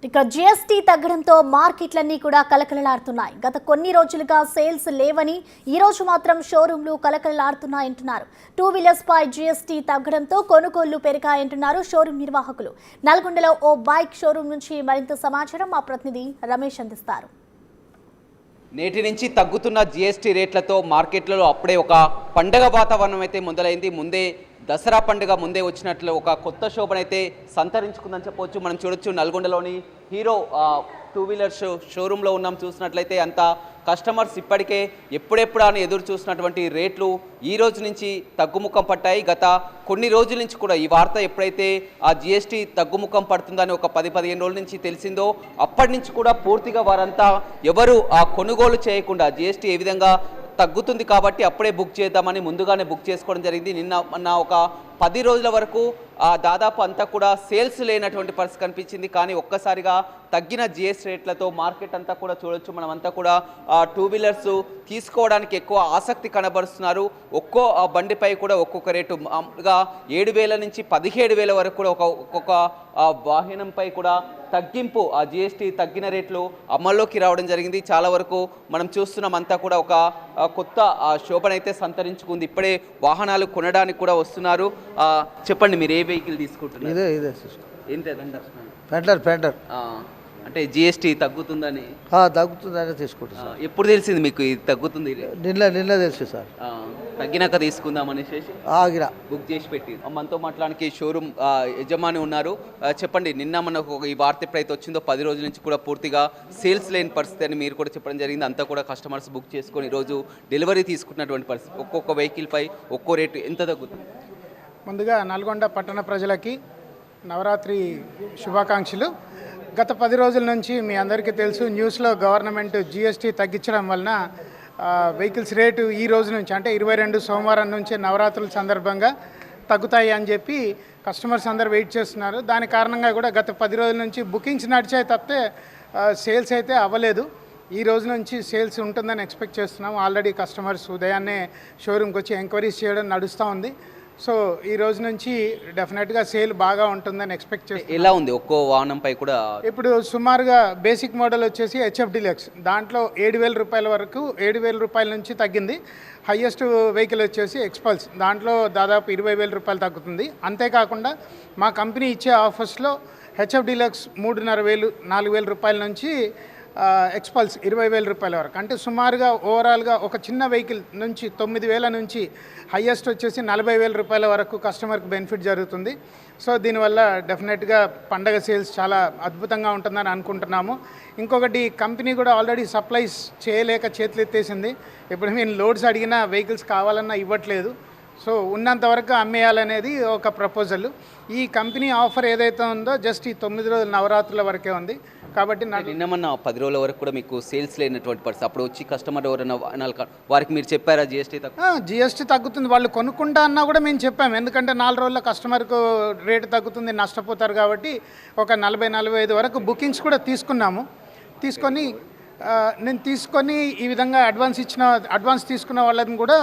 ఇక జీఎస్టీ తగ్గడంతో మార్కెట్లన్నీ కూడా కలకలలాడుతున్నాయి. గత కొన్ని రోజులుగా సేల్స్ లేవని ఈ రోజు మాత్రం షోరూంలు కలకలలాడుతున్నాయంటున్నారు. టూ వీలర్స్ పై జీఎస్టీ తగ్గడంతో కొనుగోళ్లు పెరిగాయంటున్నారు షోరూం నిర్వాహకులు. నల్గొండలో ఓ బైక్ షోరూం నుంచి మరింత సమాచారం మా ప్రతినిధి రమేష్ అందిస్తారు. నేటి నుంచి తగ్గుతున్న జీఎస్టీ రేట్లతో మార్కెట్లలో అప్పుడే ఒక పండగ వాతావరణం అయితే మొదలైంది. ముందే దసరా పండుగ ముందే వచ్చినట్లు ఒక కొత్త శోభనైతే సంతరించుకుందని చెప్పవచ్చు. మనం చూడొచ్చు నల్గొండలోని హీరో టూ వీలర్స్ షోరూంలో ఉన్నాం. చూసినట్లయితే అంతా కస్టమర్స్ ఇప్పటికే ఎప్పుడెప్పుడు అని ఎదురు చూసినటువంటి రేట్లు ఈ రోజు నుంచి తగ్గుముఖం పట్టాయి. గత కొన్ని రోజుల నుంచి కూడా ఈ వార్త ఎప్పుడైతే ఆ జీఎస్టీ తగ్గుముఖం పడుతుందని ఒక 10-15 రోజుల నుంచి తెలిసిందో అప్పటి నుంచి కూడా పూర్తిగా వారంతా ఎవరు ఆ కొనుగోలు చేయకుండా జీఎస్టీ ఏ విధంగా తగ్గుతుంది కాబట్టి అప్పుడే బుక్ చేద్దామని ముందుగానే బుక్ చేసుకోవడం జరిగింది. నిన్న ఒక 10 రోజుల వరకు దాదాపు అంతా కూడా సేల్స్ లేనటువంటి పరిస్థితి కనిపించింది. కానీ ఒక్కసారిగా తగ్గిన జిఎస్టీ రేట్లతో మార్కెట్ అంతా కూడా చూడొచ్చు. మనమంతా కూడా టూ వీలర్స్ తీసుకోవడానికి ఎక్కువ ఆసక్తి కనబరుస్తున్నారు. ఒక్కో బండిపై కూడా ఒక్కొక్క రేటు మామూలుగా 7,000 నుంచి 17,000 వరకు కూడా ఒక్కొక్క వాహనంపై కూడా తగ్గింపు ఆ జిఎస్టీ తగ్గిన రేట్లు అమల్లోకి రావడం జరిగింది. చాలా వరకు మనం చూస్తున్నాం అంతా కూడా ఒక కొత్త శోభనైతే సంతరించుకుంది. ఇప్పుడే వాహనాలు కొనడానికి కూడా వస్తున్నారు. చెప్పండి, మీరు ఏ వెహికల్ తీసుకుంటున్నారు? పెంటర్ అంటే జిఎస్టీ తగ్గుతుందని తీసుకుంటాను. ఎప్పుడు తెలిసింది మీకు ఇది తగ్గుతుంది? నిన్న తెలుసు సార్. తగ్గినాక తీసుకుందాం అనేసి ఆగిరా బుక్ చేసి పెట్టి మనతో మాట్లాడానికి షోరూమ్ యజమాని ఉన్నారు. చెప్పండి, నిన్న మనకు ఈ వార్త ఎప్పుడైతే వచ్చిందో 10 రోజుల నుంచి కూడా పూర్తిగా సేల్స్ లేని పరిస్థితి అని మీరు కూడా చెప్పడం జరిగింది. అంతా కూడా కస్టమర్స్ బుక్ చేసుకొని ఈరోజు డెలివరీ తీసుకున్నటువంటి పరిస్థితి. ఒక్కొక్క వెహికల్ పై ఒక్కో రేటు ఎంత తగ్గుతుంది? ముందుగా నల్గొండ పట్టణ ప్రజలకి నవరాత్రి శుభాకాంక్షలు. గత 10 రోజుల నుంచి మీ అందరికీ తెలుసు, న్యూస్లో గవర్నమెంట్ జీఎస్టీ తగ్గించడం వలన వెహికల్స్ రేటు ఈ రోజు నుంచి అంటే 22 సోమవారం నుంచి నవరాత్రుల సందర్భంగా తగ్గుతాయి అని చెప్పి కస్టమర్స్ అందరు వెయిట్ చేస్తున్నారు. దాని కారణంగా కూడా గత 10 రోజుల నుంచి బుకింగ్స్ నడిచాయి తప్పితే సేల్స్ అయితే అవ్వలేదు. ఈ రోజు నుంచి సేల్స్ ఉంటుందని ఎక్స్పెక్ట్ చేస్తున్నాం. ఆల్రెడీ కస్టమర్స్ ఉదయాన్నే షోరూమ్కి వచ్చి ఎంక్వైరీస్ చేయడం నడుస్తూ ఉంది. సో ఈ రోజు నుంచి డెఫినెట్గా సేల్ బాగా ఉంటుందని ఎక్స్పెక్ట్ చేస్తాం. ఎలా ఉంది ఒక్కో వాహనంపై కూడా? ఇప్పుడు సుమారుగా బేసిక్ మోడల్ వచ్చేసి హెచ్ఎఫ్ డీలక్స్, దాంట్లో 7,000 రూపాయల వరకు 7,000 రూపాయల నుంచి తగ్గింది. హయ్యెస్ట్ వెహికల్ వచ్చేసి ఎక్స్పల్స్, దాంట్లో దాదాపు 20,000 రూపాయలు తగ్గుతుంది. అంతేకాకుండా మా కంపెనీ ఇచ్చే ఆఫర్స్లో హెచ్ఎఫ్ డీలక్స్ 3,500 4,000 రూపాయల నుంచి ఎక్స్పల్స్ 20,000 రూపాయల వరకు, అంటే సుమారుగా ఓవరాల్గా ఒక చిన్న వెహికల్ నుంచి 9,000 నుంచి హయ్యెస్ట్ వచ్చేసి 40,000 రూపాయల వరకు కస్టమర్కి బెనిఫిట్ జరుగుతుంది. సో దీనివల్ల డెఫినెట్గా పండగ సేల్స్ చాలా అద్భుతంగా ఉంటుందని అనుకుంటున్నాము. ఇంకొకటి, కంపెనీ కూడా ఆల్రెడీ సప్లైస్ చేయలేక చేతులెత్తేసింది. ఇప్పుడు మేము లోడ్స్ అడిగినా వెహికల్స్ కావాలన్నా ఇవ్వట్లేదు. సో ఉన్నంతవరకు అమ్మేయాలనేది ఒక ప్రపోజల్. ఈ కంపెనీ ఆఫర్ ఏదైతే ఉందో జస్ట్ ఈ 9 రోజుల నవరాత్రుల వరకే ఉంది. కాబట్టి నిన్నమన్నా 10 రోజుల వరకు కూడా మీకు సేల్స్ లేనటువంటి పరిస్థితి. అప్పుడు వచ్చి కస్టమర్ ఎవరైనా వారికి మీరు చెప్పారా జిఎస్టీ తగ్గుతుంది, వాళ్ళు కొనుక్కుంటా అన్నా కూడా మేము చెప్పాము. ఎందుకంటే 4 రోజుల్లో కస్టమర్కు రేటు తగ్గుతుంది, నష్టపోతారు కాబట్టి ఒక 40-45 వరకు బుకింగ్స్ కూడా తీసుకున్నాము. నేను తీసుకొని ఈ విధంగా అడ్వాన్స్ తీసుకున్న వాళ్ళని కూడా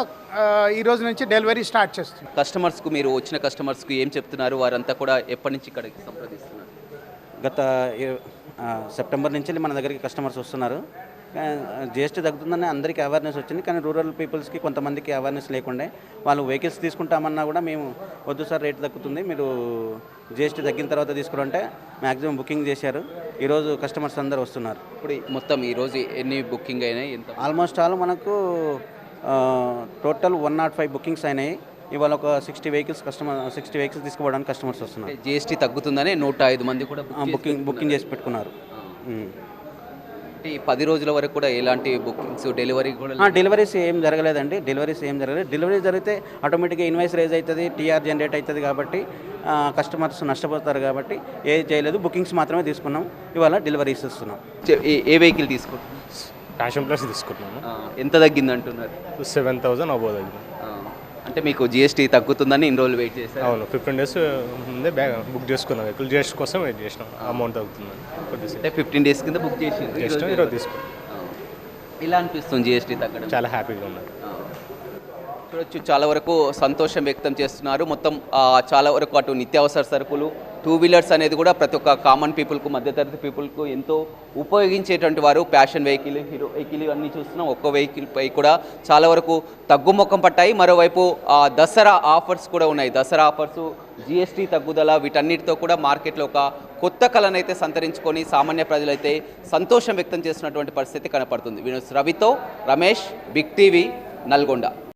ఈ రోజు నుంచి డెలివరీ స్టార్ట్ చేస్తున్నాను. కస్టమర్స్కు మీరు వచ్చిన కస్టమర్స్కు ఏం చెప్తున్నారు? వారంతా కూడా ఎప్పటి నుంచి ఇక్కడికి సంప్రదిస్తున్నారు? గత సెప్టెంబర్ నుంచి మన దగ్గరికి కస్టమర్స్ వస్తున్నారు. జిఎస్టీ తగ్గుతుందని అందరికీ అవేర్నెస్ వచ్చింది. కానీ రూరల్ పీపుల్స్కి కొంతమందికి అవేర్నెస్ లేకుండే వాళ్ళు వెహికల్స్ తీసుకుంటామన్నా కూడా మేము వద్దు సార్, రేటు తగ్గుతుంది, మీరు జిఎస్టీ తగ్గిన తర్వాత తీసుకురంటే మ్యాక్సిమం బుకింగ్ చేశారు. ఈరోజు కస్టమర్స్ అందరు వస్తున్నారు. ఇప్పుడు మొత్తం ఈరోజు ఎన్ని బుకింగ్ అయినాయి? ఆల్మోస్ట్ ఆల్ మనకు టోటల్ 105 బుకింగ్స్ అయినాయి. ఇవాళ ఒక 60 వెహికల్స్ తీసుకోవడానికి కస్టమర్స్ వస్తున్నారు. జిఎస్టీ తగ్గుతుందని 105 మంది కూడా బుకింగ్ చేసి పెట్టుకున్నారు. ఈ 10 రోజుల వరకు కూడా ఎలాంటి బుకింగ్స్ డెలివరీస్ ఏం జరగలేదండి. డెలివరీ జరిగితే ఆటోమేటిక్గా ఇన్వాయిస్ రేజ్ అవుతుంది, టీఆర్ జనరేట్ అవుతుంది. కాబట్టి కస్టమర్స్ నష్టపోతారు కాబట్టి ఏది చేయలేదు, బుకింగ్స్ మాత్రమే తీసుకున్నాం. ఇవాళ డెలివరీస్ ఇస్తున్నాం. ఏ వెహికల్ తీసుకుంటున్నాం? ప్యాషన్ ప్లస్ తీసుకుంటున్నాను. ఎంత తగ్గింది అంటున్నారు? 7,000 అబోవ్ తగ్గింది. అంటే మీకు జిఎస్టీ తగ్గుతుందని ఇన్ని రోజులు వెయిట్ చేశారు? అవును, 15 డేస్ ముందే బుక్ చేసుకున్నాం. వెహికల్ జిఎస్టీ కోసం వెయిట్ చేసినాం. అమౌంట్ తగ్గుతుందని అంటే 15 డేస్ కింద బుక్ చేసి ఈరోజు తీసుకున్నాం. ఇలా అనిపిస్తుంది జిఎస్టీ తగ్గడం? చాలా హ్యాపీగా ఉన్నారు. చూడొచ్చు, చాలా వరకు సంతోషం వ్యక్తం చేస్తున్నారు. మొత్తం చాలా వరకు అటు నిత్యావసర సరుకులు టూ వీలర్స్ అనేది కూడా ప్రతి ఒక్క కామన్ పీపుల్కు మధ్యతరగతి పీపుల్కు ఎంతో ఉపయోగించేటువంటి వారు ప్యాషన్ వెహికల్ హీరో వెహికల్ అన్నీ చూస్తున్నాం. ఒక్కో వెహికల్ పై కూడా చాలా వరకు తగ్గుముఖం పట్టాయి. మరోవైపు దసరా ఆఫర్స్ కూడా ఉన్నాయి. దసరా ఆఫర్స్, జిఎస్టీ తగ్గుదల, వీటన్నిటితో కూడా మార్కెట్లో ఒక కొత్త కళనైతే సంతరించుకొని సామాన్య ప్రజలైతే సంతోషం వ్యక్తం చేస్తున్నటువంటి పరిస్థితి కనపడుతుంది. రవితో రమేష్, బిగ్ టీవీ, నల్గొండ.